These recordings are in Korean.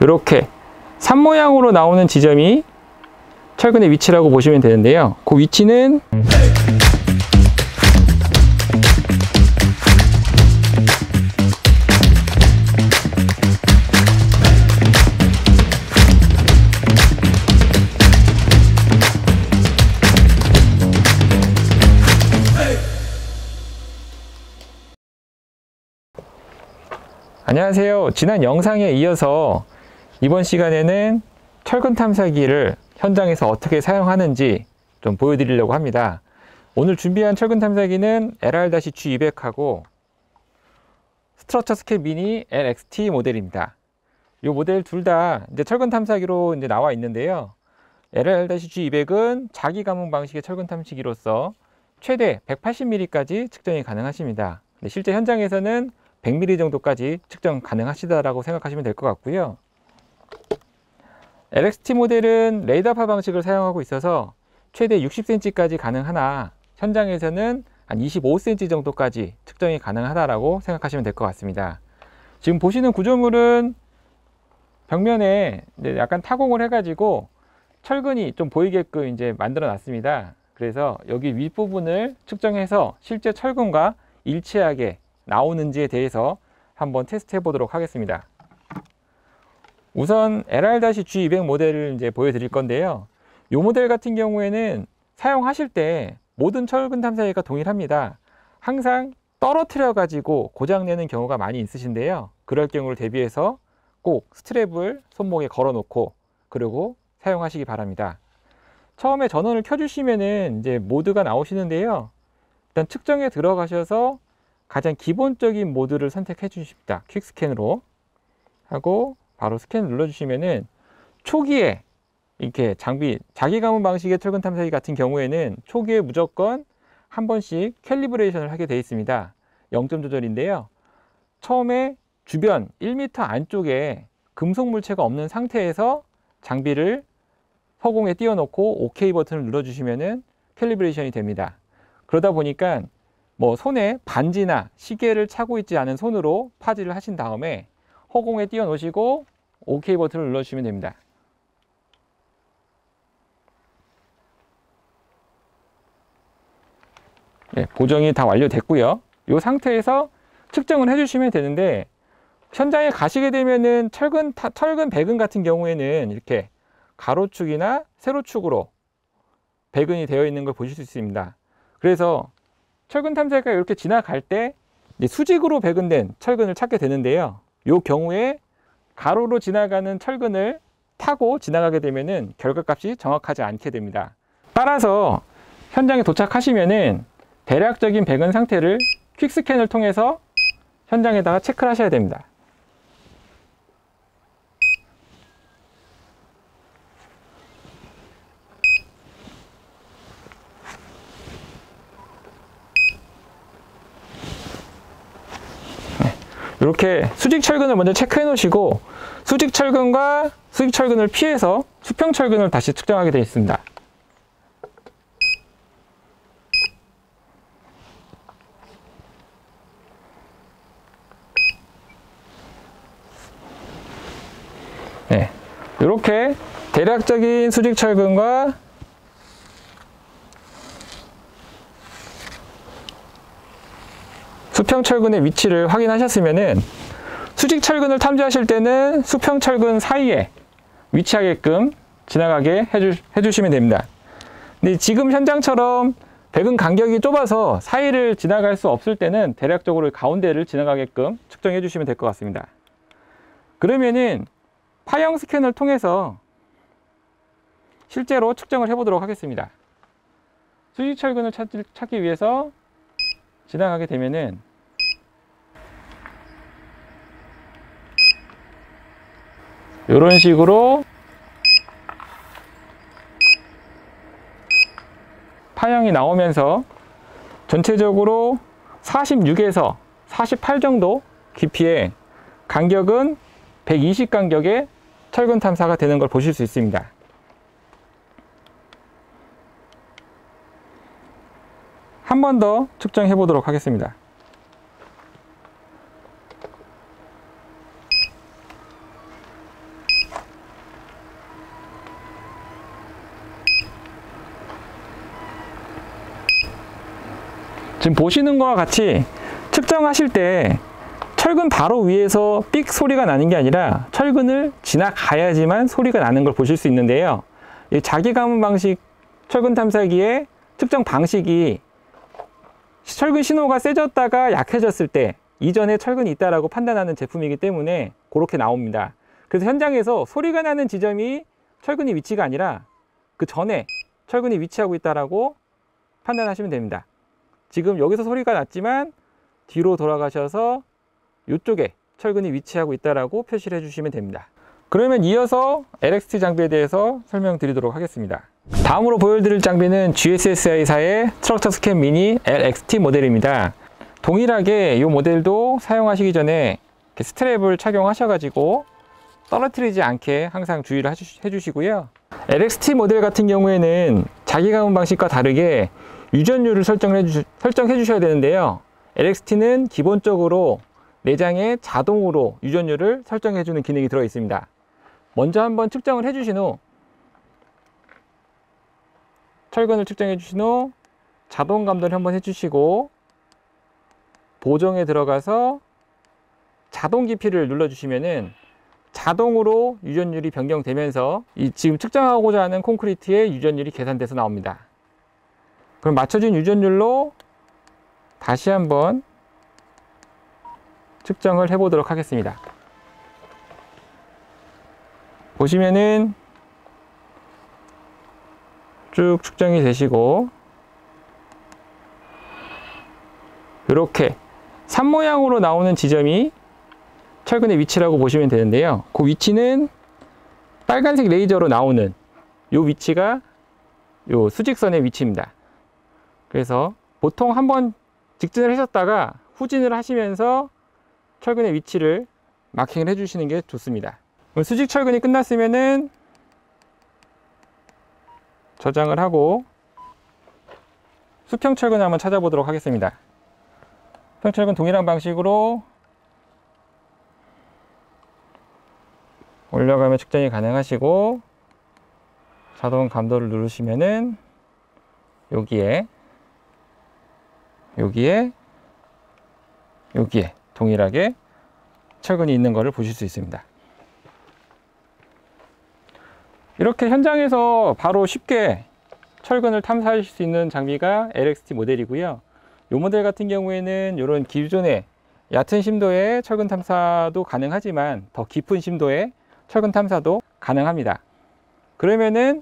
이렇게 산 모양으로 나오는 지점이 철근의 위치라고 보시면 되는데요. 그 위치는 안녕하세요. 지난 영상에 이어서 이번 시간에는 철근 탐사기를 현장에서 어떻게 사용하는지 좀 보여드리려고 합니다. 오늘 준비한 철근 탐사기는 LR-G200하고 스트러처 스케일 미니 LXT 모델입니다. 이 모델 둘 다 이제 철근 탐사기로 이제 나와 있는데요. LR-G200은 자기 감응 방식의 철근 탐지기로서 최대 180mm까지 측정이 가능하십니다. 실제 현장에서는 100mm 정도까지 측정 가능하시다라고 생각하시면 될 것 같고요. LXT 모델은 레이더파 방식을 사용하고 있어서 최대 60cm까지 가능하나 현장에서는 한 25cm 정도까지 측정이 가능하다라고 생각하시면 될 것 같습니다. 지금 보시는 구조물은 벽면에 이제 약간 타공을 해가지고 철근이 좀 보이게끔 이제 만들어 놨습니다. 그래서 여기 윗부분을 측정해서 실제 철근과 일치하게 나오는지에 대해서 한번 테스트 해 보도록 하겠습니다. 우선 LR-G200 모델을 이제 보여드릴 건데요. 이 모델 같은 경우에는 사용하실 때 모든 철근 탐사기가 동일합니다. 항상 떨어뜨려 가지고 고장내는 경우가 많이 있으신데요. 그럴 경우를 대비해서 꼭 스트랩을 손목에 걸어 놓고 그리고 사용하시기 바랍니다. 처음에 전원을 켜 주시면은 이제 모드가 나오시는데요. 일단 측정에 들어가셔서 가장 기본적인 모드를 선택해 주십니다. 퀵 스캔으로 하고 바로 스캔을 눌러 주시면은 초기에 이렇게 장비 자기 감응 방식의 철근 탐사기 같은 경우에는 초기에 무조건 한 번씩 캘리브레이션을 하게 되어 있습니다. 0점 조절인데요. 처음에 주변 1m 안쪽에 금속 물체가 없는 상태에서 장비를 허공에 띄워 놓고 OK 버튼을 눌러 주시면은 캘리브레이션이 됩니다. 그러다 보니까 뭐 손에 반지나 시계를 차고 있지 않은 손으로 파지를 하신 다음에 허공에 띄워 놓으시고 OK 버튼을 눌러 주시면 됩니다. 네, 보정이 다 완료됐고요. 이 상태에서 측정을 해주시면 되는데 현장에 가시게 되면은 철근 배근 같은 경우에는 이렇게 가로축이나 세로축으로 배근이 되어 있는 걸 보실 수 있습니다. 그래서 철근 탐사기가 이렇게 지나갈 때 수직으로 배근된 철근을 찾게 되는데요. 이 경우에 가로로 지나가는 철근을 타고 지나가게 되면은 결과값이 정확하지 않게 됩니다. 따라서 현장에 도착하시면은 대략적인 배근 상태를 퀵 스캔을 통해서 현장에다가 체크를 하셔야 됩니다. 이렇게 수직 철근을 먼저 체크해 놓으시고 수직 철근과 수직 철근을 피해서 수평 철근을 다시 측정하게 되어 있습니다. 네, 이렇게 대략적인 수직 철근과 수평 철근의 위치를 확인하셨으면은 수직 철근을 탐지하실 때는 수평 철근 사이에 위치하게끔 지나가게 해주시면 됩니다. 근데 지금 현장처럼 배근 간격이 좁아서 사이를 지나갈 수 없을 때는 대략적으로 가운데를 지나가게끔 측정해 주시면 될 것 같습니다. 그러면은 파형 스캔을 통해서 실제로 측정을 해 보도록 하겠습니다. 수직 철근을 찾기 위해서 지나가게 되면은 이런 식으로 파형이 나오면서 전체적으로 46에서 48 정도 깊이의 간격은 120 간격의 철근 탐사가 되는 걸 보실 수 있습니다. 한 번 더 측정해 보도록 하겠습니다. 지금 보시는 것과 같이 측정하실 때 철근 바로 위에서 삑 소리가 나는 게 아니라 철근을 지나가야지만 소리가 나는 걸 보실 수 있는데요. 이 자기감은 방식 철근 탐사기의 측정 방식이 철근 신호가 세졌다가 약해졌을 때 이전에 철근이 있다라고 판단하는 제품이기 때문에 그렇게 나옵니다. 그래서 현장에서 소리가 나는 지점이 철근의 위치가 아니라 그 전에 철근이 위치하고 있다라고 판단하시면 됩니다. 지금 여기서 소리가 났지만 뒤로 돌아가셔서 이쪽에 철근이 위치하고 있다라고 표시를 해주시면 됩니다. 그러면 이어서 LXT 장비에 대해서 설명드리도록 하겠습니다. 다음으로 보여드릴 장비는 GSSI사의 트럭터 스캔 미니 LXT 모델입니다. 동일하게 이 모델도 사용하시기 전에 스트랩을 착용하셔가지고 떨어뜨리지 않게 항상 주의를 해주시고요. LXT 모델 같은 경우에는 자기감은 방식과 다르게 유전율을 설정해 주셔야 되는데요. LXT는 기본적으로 내장에 자동으로 유전율을 설정해 주는 기능이 들어 있습니다. 먼저 한번 측정을 해 주신 후 철근을 측정해 주신 후 자동 감도를 한번 해 주시고 보정에 들어가서 자동 깊이를 눌러 주시면은 자동으로 유전율이 변경되면서 이 지금 측정하고자 하는 콘크리트의 유전율이 계산돼서 나옵니다. 그럼 맞춰진 유전율로 다시 한번 측정을 해 보도록 하겠습니다. 보시면은 쭉 측정이 되시고 이렇게 산 모양으로 나오는 지점이 철근의 위치라고 보시면 되는데요. 그 위치는 빨간색 레이저로 나오는 이 위치가 이 수직선의 위치입니다. 그래서 보통 한번 직진을 하셨다가 후진을 하시면서 철근의 위치를 마킹을 해주시는 게 좋습니다. 수직 철근이 끝났으면은 저장을 하고 수평 철근을 한번 찾아보도록 하겠습니다. 수평 철근 동일한 방식으로 올려가며 측정이 가능하시고 자동 감도를 누르시면은 여기에 동일하게 철근이 있는 것을 보실 수 있습니다. 이렇게 현장에서 바로 쉽게 철근을 탐사하실 수 있는 장비가 LXT 모델이고요. 이 모델 같은 경우에는 이런 기존의 얕은 심도의 철근 탐사도 가능하지만 더 깊은 심도의 철근 탐사도 가능합니다. 그러면은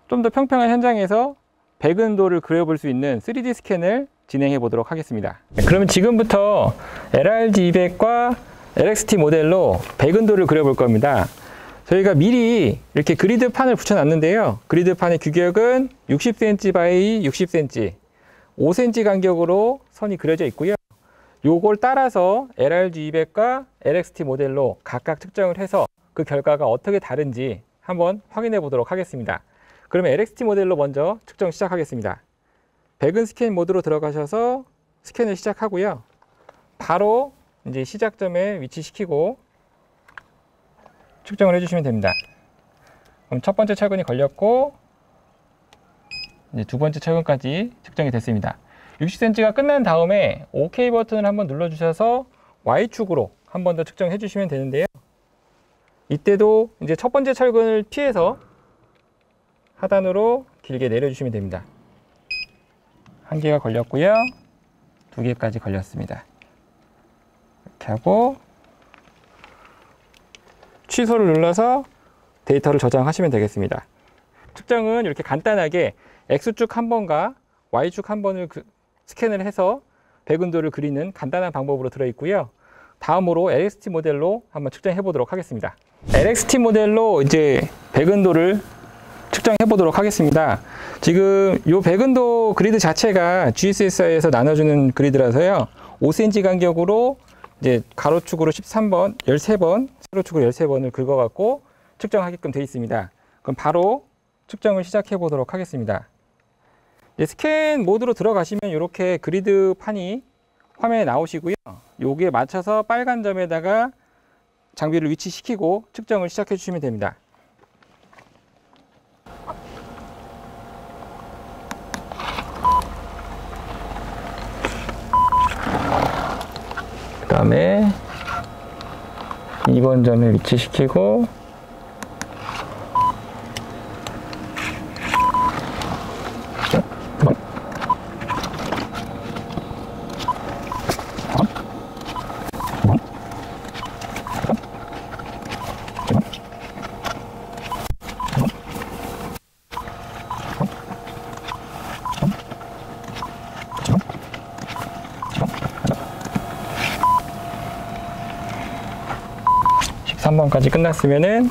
좀 더 평평한 현장에서 백은도를 그려볼 수 있는 3D 스캔을 진행해 보도록 하겠습니다. 그러면 지금부터 LRG200과 LXT 모델로 백은도를 그려볼 겁니다. 저희가 미리 이렇게 그리드판을 붙여 놨는데요. 그리드판의 규격은 60cm by 60cm, 5cm 간격으로 선이 그려져 있고요. 요걸 따라서 LRG200과 LXT 모델로 각각 측정을 해서 그 결과가 어떻게 다른지 한번 확인해 보도록 하겠습니다. 그러면 LXT 모델로 먼저 측정 시작하겠습니다. 백은 스캔 모드로 들어가셔서 스캔을 시작하고요. 바로 이제 시작점에 위치시키고 측정을 해주시면 됩니다. 그럼 첫 번째 철근이 걸렸고 이제 두 번째 철근까지 측정이 됐습니다. 60cm가 끝난 다음에 OK 버튼을 한번 눌러주셔서 Y축으로 한 번 더 측정해 주시면 되는데요. 이때도 이제 첫 번째 철근을 피해서 하단으로 길게 내려주시면 됩니다. 한 개가 걸렸고요. 두 개까지 걸렸습니다. 이렇게 하고 취소를 눌러서 데이터를 저장하시면 되겠습니다. 측정은 이렇게 간단하게 X축 한 번과 Y축 한 번을 스캔을 해서 백은도를 그리는 간단한 방법으로 들어있고요. 다음으로 LXT 모델로 한번 측정해 보도록 하겠습니다. LXT 모델로 이제 백은도를 측정해 보도록 하겠습니다. 지금 이 백은도 그리드 자체가 GSSI에서 나눠주는 그리드라서요. 5cm 간격으로 이제 가로축으로 13번, 13번, 세로축으로 13번을 긁어갖고 측정하게끔 되어 있습니다. 그럼 바로 측정을 시작해 보도록 하겠습니다. 이제 스캔 모드로 들어가시면 이렇게 그리드 판이 화면에 나오시고요. 여기에 맞춰서 빨간 점에다가 장비를 위치시키고 측정을 시작해 주시면 됩니다. 다음에 2번 점을 위치시키고 한 번까지 끝났으면은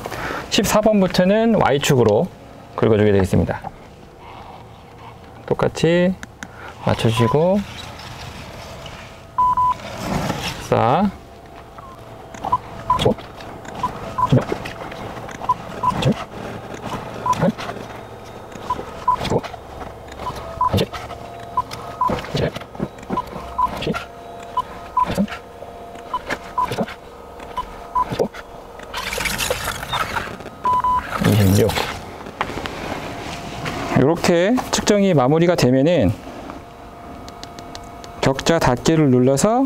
14번부터는 Y축으로 긁어주게 되겠습니다. 똑같이 맞춰주시고 14 26 이렇게 측정이 마무리가 되면은 격자 닫기를 눌러서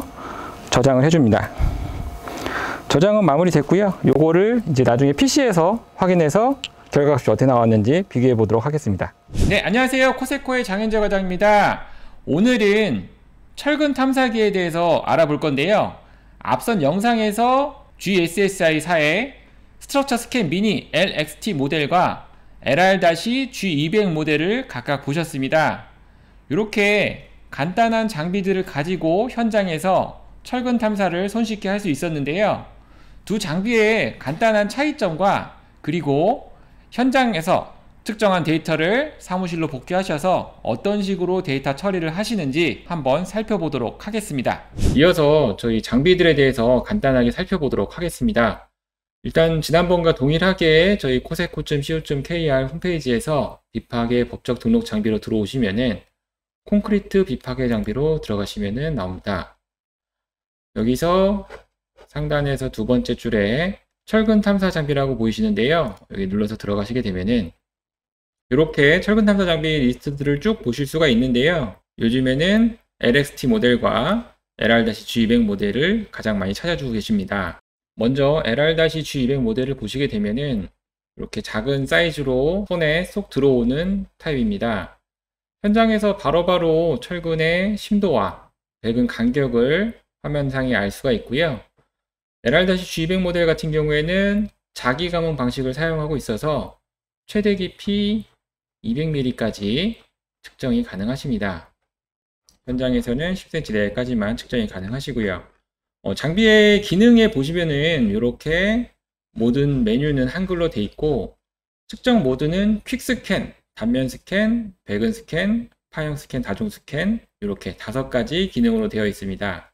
저장을 해줍니다. 저장은 마무리 됐고요. 요거를 이제 나중에 PC에서 확인해서 결과값이 어떻게 나왔는지 비교해 보도록 하겠습니다. 네, 안녕하세요. 코세코의 장현재 과장입니다. 오늘은 철근 탐사기에 대해서 알아볼 건데요. 앞선 영상에서 GSSI사의 스트럭처 스캔 미니 LXT 모델과 LR-G200 모델을 각각 보셨습니다. 이렇게 간단한 장비들을 가지고 현장에서 철근 탐사를 손쉽게 할 수 있었는데요. 두 장비의 간단한 차이점과 그리고 현장에서 측정한 데이터를 사무실로 복귀하셔서 어떤 식으로 데이터 처리를 하시는지 한번 살펴보도록 하겠습니다. 이어서 저희 장비들에 대해서 간단하게 살펴보도록 하겠습니다. 일단 지난번과 동일하게 저희 코세코.co.kr 홈페이지에서 비파괴 법적 등록 장비로 들어오시면은 콘크리트 비파괴 장비로 들어가시면은 나옵니다. 여기서 상단에서 두 번째 줄에 철근 탐사 장비라고 보이시는데요. 여기 눌러서 들어가시게 되면은 이렇게 철근 탐사 장비 리스트들을 쭉 보실 수가 있는데요. 요즘에는 LXT 모델과 LR-G200 모델을 가장 많이 찾아주고 계십니다. 먼저 LR-G200 모델을 보시게 되면은 이렇게 작은 사이즈로 손에 쏙 들어오는 타입입니다. 현장에서 바로바로 철근의 심도와 배근 간격을 화면상에 알 수가 있고요. LR-G200 모델 같은 경우에는 자기 감응 방식을 사용하고 있어서 최대 깊이 200mm까지 측정이 가능하십니다. 현장에서는 10cm 내까지만 측정이 가능하시고요. 장비의 기능에 보시면은 이렇게 모든 메뉴는 한글로 돼 있고 측정 모드는 퀵 스캔, 단면 스캔, 배근 스캔, 파형 스캔, 다중 스캔 이렇게 5가지 기능으로 되어 있습니다.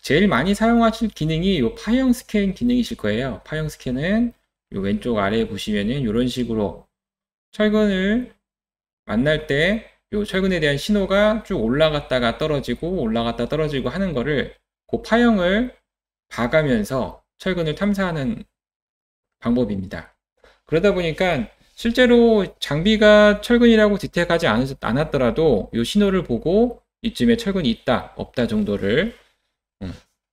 제일 많이 사용하실 기능이 이 파형 스캔 기능이실 거예요. 파형 스캔은 이 왼쪽 아래에 보시면은 이런 식으로 철근을 만날 때 이 철근에 대한 신호가 쭉 올라갔다가 떨어지고 올라갔다 떨어지고 하는 거를 그 파형을 봐가면서 철근을 탐사하는 방법입니다. 그러다 보니까 실제로 장비가 철근이라고 디텍하지 않았더라도 이 신호를 보고 이쯤에 철근이 있다 없다 정도를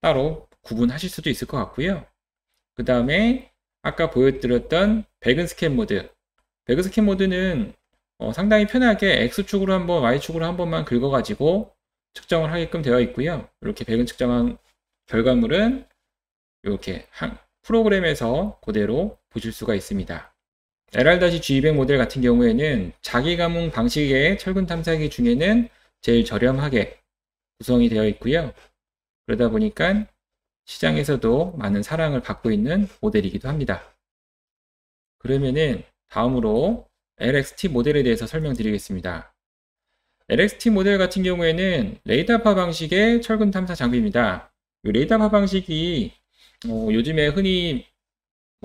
따로 구분하실 수도 있을 것 같고요. 그 다음에 아까 보여드렸던 배근 스캔 모드. 배근 스캔 모드는 상당히 편하게 X축으로 한번 Y축으로 한 번만 긁어가지고 측정을 하게끔 되어 있고요. 이렇게 배근 측정한 결과물은 이렇게 프로그램에서 그대로 보실 수가 있습니다. LR-G200 모델 같은 경우에는 자기 감응 방식의 철근 탐사기 중에는 제일 저렴하게 구성이 되어 있고요. 그러다 보니까 시장에서도 많은 사랑을 받고 있는 모델이기도 합니다. 그러면은 다음으로 LXT 모델에 대해서 설명드리겠습니다. LXT 모델 같은 경우에는 레이더파 방식의 철근 탐사 장비입니다. 이 레이더파 방식이 요즘에 흔히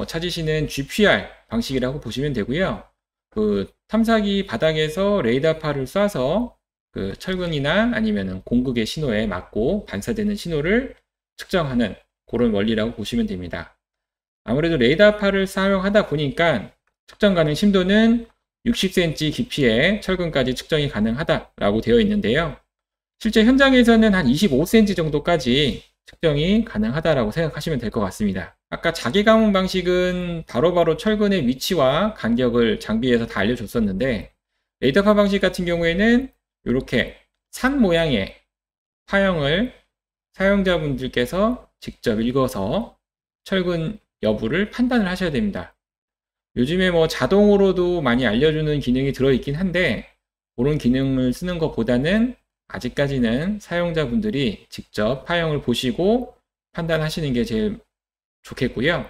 찾으시는 GPR 방식이라고 보시면 되고요. 그 탐사기 바닥에서 레이더파를 쏴서 그 철근이나 아니면 공극의 신호에 맞고 반사되는 신호를 측정하는 그런 원리라고 보시면 됩니다. 아무래도 레이더파를 사용하다 보니까 측정 가능 심도는 60cm 깊이의 철근까지 측정이 가능하다라고 되어 있는데요. 실제 현장에서는 한 25cm 정도까지 측정이 가능하다라고 생각하시면 될 것 같습니다. 아까 자기 가문 방식은 바로바로 철근의 위치와 간격을 장비에서 다 알려줬었는데, 레이더파 방식 같은 경우에는 이렇게 산 모양의 파형을 사용자분들께서 직접 읽어서 철근 여부를 판단을 하셔야 됩니다. 요즘에 뭐 자동으로도 많이 알려주는 기능이 들어있긴 한데, 그런 기능을 쓰는 것보다는 아직까지는 사용자분들이 직접 파형을 보시고 판단하시는 게 제일 좋겠고요.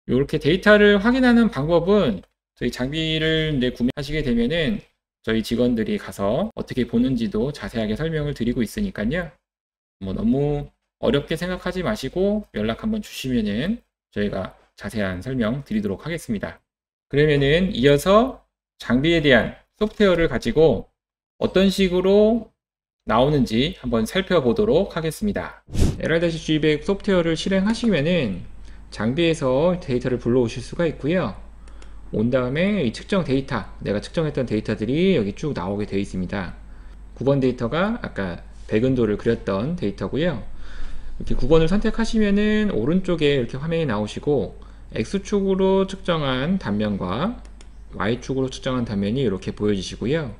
이렇게 데이터를 확인하는 방법은 저희 장비를 이제 구매하시게 되면은 저희 직원들이 가서 어떻게 보는지도 자세하게 설명을 드리고 있으니까요. 뭐 너무 어렵게 생각하지 마시고 연락 한번 주시면은 저희가 자세한 설명 드리도록 하겠습니다. 그러면은 이어서 장비에 대한 소프트웨어를 가지고 어떤 식으로 나오는지 한번 살펴보도록 하겠습니다. LR-G200 소프트웨어를 실행하시면은 장비에서 데이터를 불러오실 수가 있고요. 온 다음에 이 측정 데이터, 내가 측정했던 데이터들이 여기 쭉 나오게 되어 있습니다. 9번 데이터가 아까 백은도를 그렸던 데이터고요. 이렇게 9번을 선택하시면은 오른쪽에 이렇게 화면이 나오시고 X축으로 측정한 단면과 Y축으로 측정한 단면이 이렇게 보여지시고요.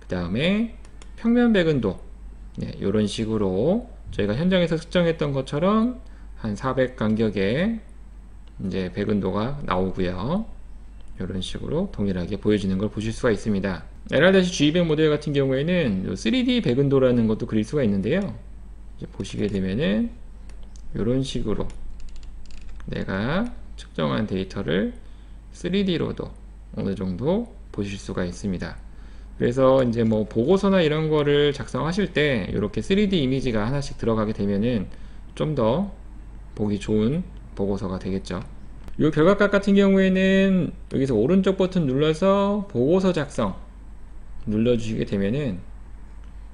그 다음에 평면 백은도, 이런 식으로 저희가 현장에서 측정했던 것처럼 한 400 간격의 이제 백은도가 나오고요. 이런 식으로 동일하게 보여지는 걸 보실 수가 있습니다. LR-G200 모델 같은 경우에는 3D 백은도라는 것도 그릴 수가 있는데요. 이제 보시게 되면은 이런 식으로 내가 측정한 데이터를 3D로도 어느 정도 보실 수가 있습니다. 그래서 이제 뭐 보고서나 이런 거를 작성하실 때 이렇게 3D 이미지가 하나씩 들어가게 되면은 좀 더 보기 좋은 보고서가 되겠죠. 이 결과값 같은 경우에는 여기서 오른쪽 버튼 눌러서 보고서 작성 눌러주시게 되면은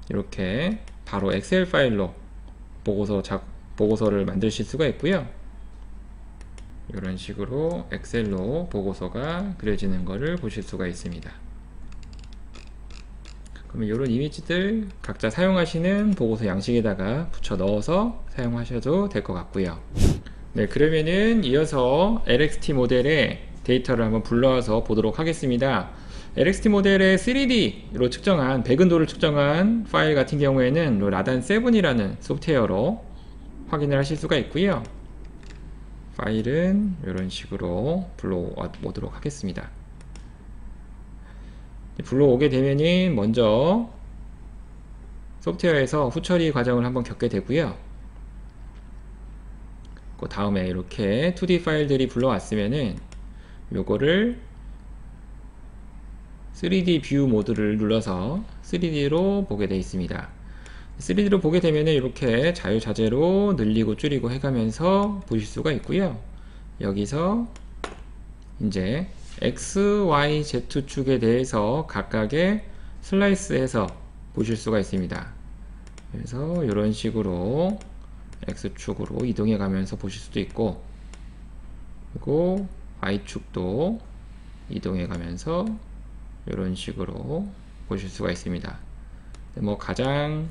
이렇게 바로 엑셀 파일로 보고서를 만드실 수가 있고요. 이런 식으로 엑셀로 보고서가 그려지는 것을 보실 수가 있습니다. 그러면 이런 이미지들 각자 사용하시는 보고서 양식에다가 붙여 넣어서 사용하셔도 될 것 같고요. 네, 그러면은 이어서 LXT 모델의 데이터를 한번 불러와서 보도록 하겠습니다. LXT 모델의 3D로 측정한 백은도를 측정한 파일 같은 경우에는 라단7이라는 소프트웨어로 확인을 하실 수가 있고요. 파일은 이런 식으로 불러와 보도록 하겠습니다. 불러오게 되면은 먼저 소프트웨어에서 후처리 과정을 한번 겪게 되고요. 그 다음에 이렇게 2D 파일들이 불러왔으면은 요거를 3D 뷰 모드를 눌러서 3D로 보게 되어 있습니다. 3D로 보게 되면은 이렇게 자유자재로 늘리고 줄이고 해가면서 보실 수가 있고요. 여기서 이제 X, Y, Z축에 대해서 각각의 슬라이스해서 보실 수가 있습니다. 그래서 이런 식으로 X축으로 이동해 가면서 보실 수도 있고, 그리고 Y축도 이동해 가면서 이런 식으로 보실 수가 있습니다. 뭐 가장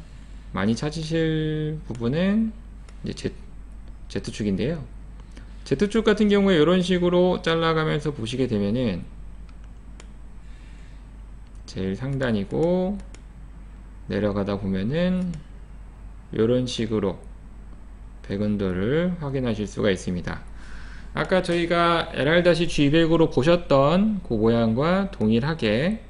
많이 찾으실 부분은 이제 Z축인데요. Z축 같은 경우에 이런 식으로 잘라가면서 보시게 되면은 제일 상단이고 내려가다 보면은 이런 식으로 백은도를 확인하실 수가 있습니다. 아까 저희가 LR-G200으로 보셨던 그 모양과 동일하게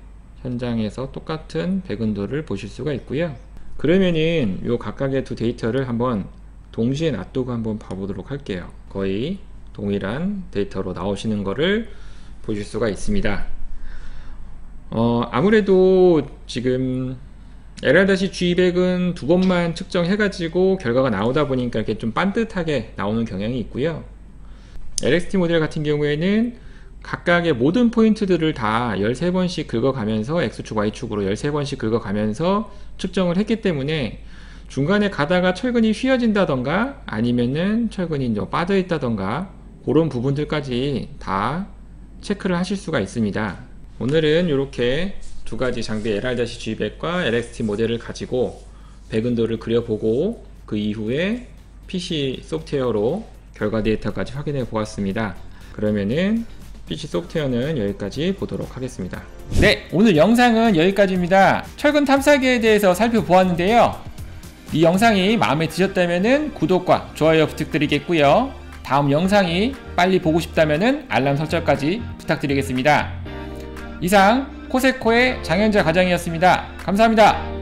현장에서 똑같은 백은도를 보실 수가 있고요. 그러면은 요 각각의 두 데이터를 한번 동시에 놔두고 한번 봐보도록 할게요. 거의 동일한 데이터로 나오시는 거를 보실 수가 있습니다. 아무래도 지금 LR-G200은 두 번만 측정해가지고 결과가 나오다 보니까 이렇게 좀 반듯하게 나오는 경향이 있고요. LXT 모델 같은 경우에는 각각의 모든 포인트들을 다 13번씩 긁어가면서 X축, Y축으로 13번씩 긁어가면서 측정을 했기 때문에 중간에 가다가 철근이 휘어진다던가 아니면은 철근이 빠져 있다던가 그런 부분들까지 다 체크를 하실 수가 있습니다. 오늘은 이렇게 두 가지 장비 LR-G200과 LXT 모델을 가지고 백은도를 그려보고 그 이후에 PC 소프트웨어로 결과 데이터까지 확인해 보았습니다. 그러면은 PC 소프트웨어는 여기까지 보도록 하겠습니다. 네, 오늘 영상은 여기까지입니다. 철근 탐사기에 대해서 살펴보았는데요. 이 영상이 마음에 드셨다면 구독과 좋아요 부탁드리겠고요. 다음 영상이 빨리 보고 싶다면 알람 설정까지 부탁드리겠습니다. 이상 코세코의 장현자 과장이었습니다. 감사합니다.